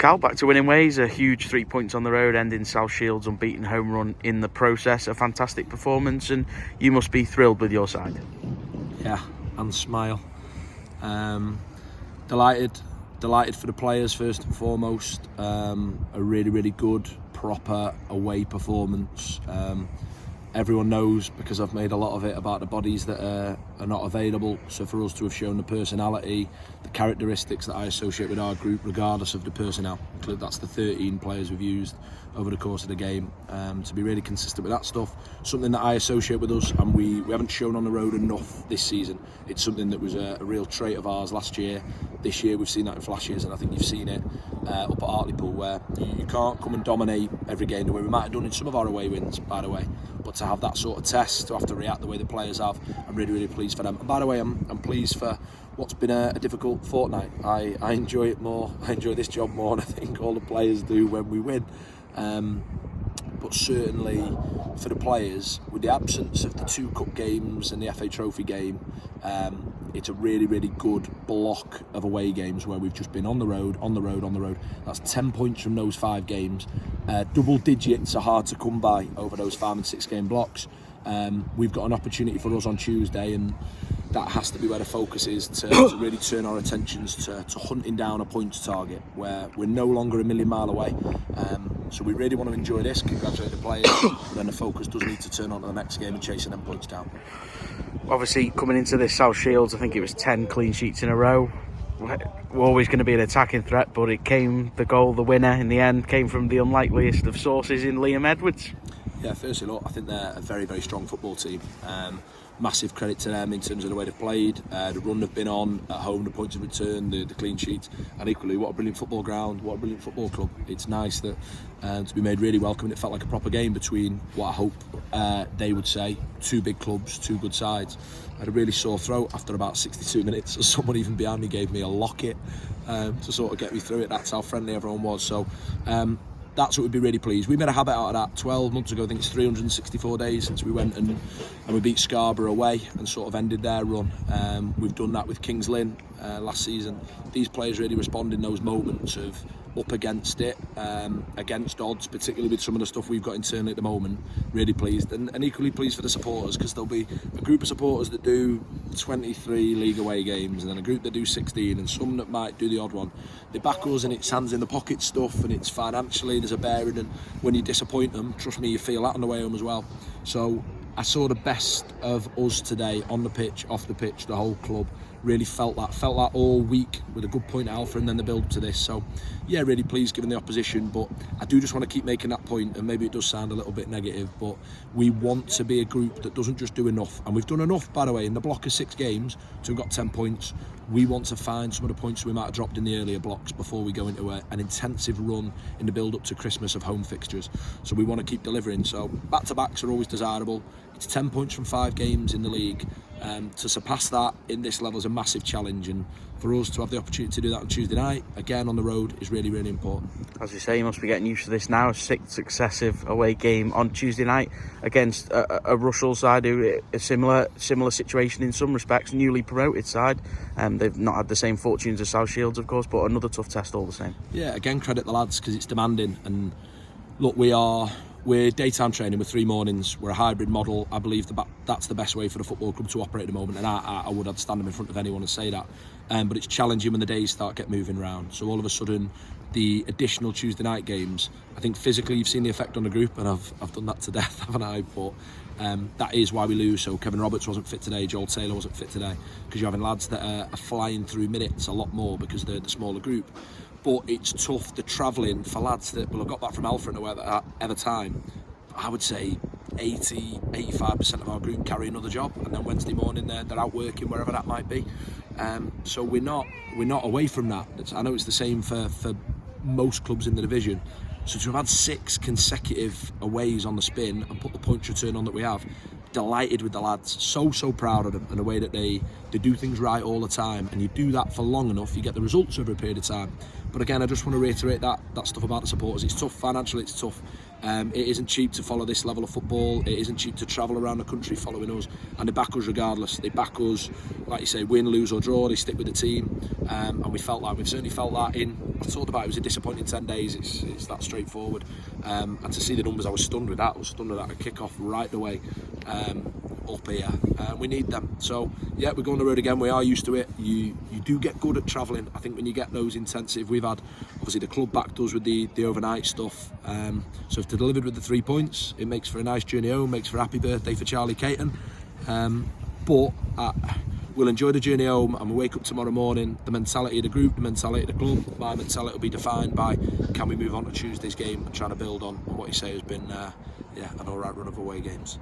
Cal, back to winning ways. A huge 3 points on the road, ending South Shield's unbeaten home run in the process. A fantastic performance, and you must be thrilled with your side. Yeah, and smile. Delighted for the players first and foremost. A really good, proper away performance. Everyone knows, because I've made a lot of it, about the bodies that are not available. So for us to have shown the personality, the characteristics that I associate with our group, regardless of the personnel, that's the 13 players we've used over the course of the game, to be really consistent with that stuff, something that I associate with us, and we haven't shown on the road enough this season. It's something that was a real trait of ours last year. This year we've seen that in flashes, and I think you've seen it up at Hartlepool, where you can't come and dominate every game the way we might have done in some of our away wins, by the way, but to have that sort of test, to have to react the way the players have, I'm really pleased for them. And by the way, I'm pleased for what's been a difficult fortnight. I enjoy it more. I enjoy this job more than I think all the players do when we win. But certainly for the players, with the absence of the 2 cup games and the FA Trophy game, it's a really good block of away games where we've just been on the road. That's 10 points from those 5 games. Double digits are hard to come by over those 5 and 6 game blocks. We've got an opportunity for us on Tuesday, and that has to be where the focus is, to really turn our attentions to hunting down a points target where we're no longer a million mile away. So we really want to enjoy this, congratulate the players, but then the focus does need to turn on to the next game and chasing them points down. Obviously, coming into this South Shields, I think it was 10 clean sheets in a row. We're always going to be an attacking threat, but the winner in the end, came from the unlikeliest of sources in Liam Edwards. Yeah, firstly, look, I think they're a very strong football team. Massive credit to them in terms of the way they've played, the run they've been on at home, the points of return, the clean sheets, and equally, what a brilliant football ground, what a brilliant football club. It's nice that to be made really welcome. It felt like a proper game between what I hope they would say 2 big clubs, 2 good sides. I had a really sore throat after about 62 minutes. So someone even behind me gave me a locket to sort of get me through it. That's how friendly everyone was. So that's what we'd be really pleased. We made a habit out of that 12 months ago. I think it's 364 days since we went and we beat Scarborough away and sort of ended their run. We've done that with Kings Lynn last season. These players really respond in those moments of up against it, against odds, particularly with some of the stuff we've got internally at the moment. Really pleased, and equally pleased for the supporters, because there'll be a group of supporters that do 23 league away games, and then a group that do 16, and some that might do the odd one. They back us, and it's hands in the pocket stuff, and it's financially there's a bearing, and when you disappoint them, trust me, you feel that on the way home as well. So I saw the best of us today, on the pitch, off the pitch, the whole club. Really felt that all week, with a good point at Alpha and then the build to this. So yeah, really pleased given the opposition, but I do just want to keep making that point, and maybe it does sound a little bit negative, but we want to be a group that doesn't just do enough, and we've done enough, by the way, in the block of 6 games to have got 10 points. We want to find some of the points we might have dropped in the earlier blocks before we go into an intensive run in the build up to Christmas of home fixtures. So we want to keep delivering. So back-to-backs are always desirable. It's 10 points from 5 games in the league. To surpass that in this level is a massive challenge, and for us to have the opportunity to do that on Tuesday night, again on the road, is really important. As you say, you must be getting used to this now. 6th successive away game on Tuesday night against a Russell side who a similar situation in some respects, newly promoted side. They've not had the same fortunes as South Shields, of course, but another tough test all the same. Yeah, again, credit the lads, because it's demanding, and look, we're daytime training with 3 mornings. We're a hybrid model. I believe that's the best way for the football club to operate at the moment, and I'd stand them in front of anyone and say that. But it's challenging when the days get moving around. So all of a sudden, the additional Tuesday night games, I think physically you've seen the effect on the group, and I've done that to death, haven't I? But that is why we lose. So Kevin Roberts wasn't fit today, Joel Taylor wasn't fit today, because you're having lads that are flying through minutes a lot more because they're the smaller group. But it's tough, the travelling for lads that will have got back from Alpha at other time. I would say 80-85% of our group carry another job, and then Wednesday morning they're out working wherever that might be. So we're not away from that. I know it's the same for most clubs in the division. So to have had 6 consecutive aways on the spin and put the points return on that we have, delighted with the lads, so proud of them, and the way that they do things right all the time, and you do that for long enough, you get the results over a period of time. But again, I just want to reiterate that stuff about the supporters. It's tough financially, it's tough It isn't cheap to follow this level of football. It isn't cheap to travel around the country following us, and they back us regardless. They back us, like you say, win, lose or draw. They stick with the team, and we've certainly felt that I've talked about it was a disappointing 10 days. It's that straightforward, and to see the numbers, I was stunned with that. A kick-off right away. Up here, we need them. So yeah, we're going on the road again. We are used to it. You do get good at travelling. I think when you get those intensive, we've had obviously the club backed us with the overnight stuff. So if they're delivered with the 3 points, it makes for a nice journey home. Makes for a happy birthday for Charlie Caton. But we'll enjoy the journey home, and we'll wake up tomorrow morning. The mentality of the group, the mentality of the club, my mentality will be defined by can we move on to Tuesday's game and trying to build on what you say has been an alright run of away games.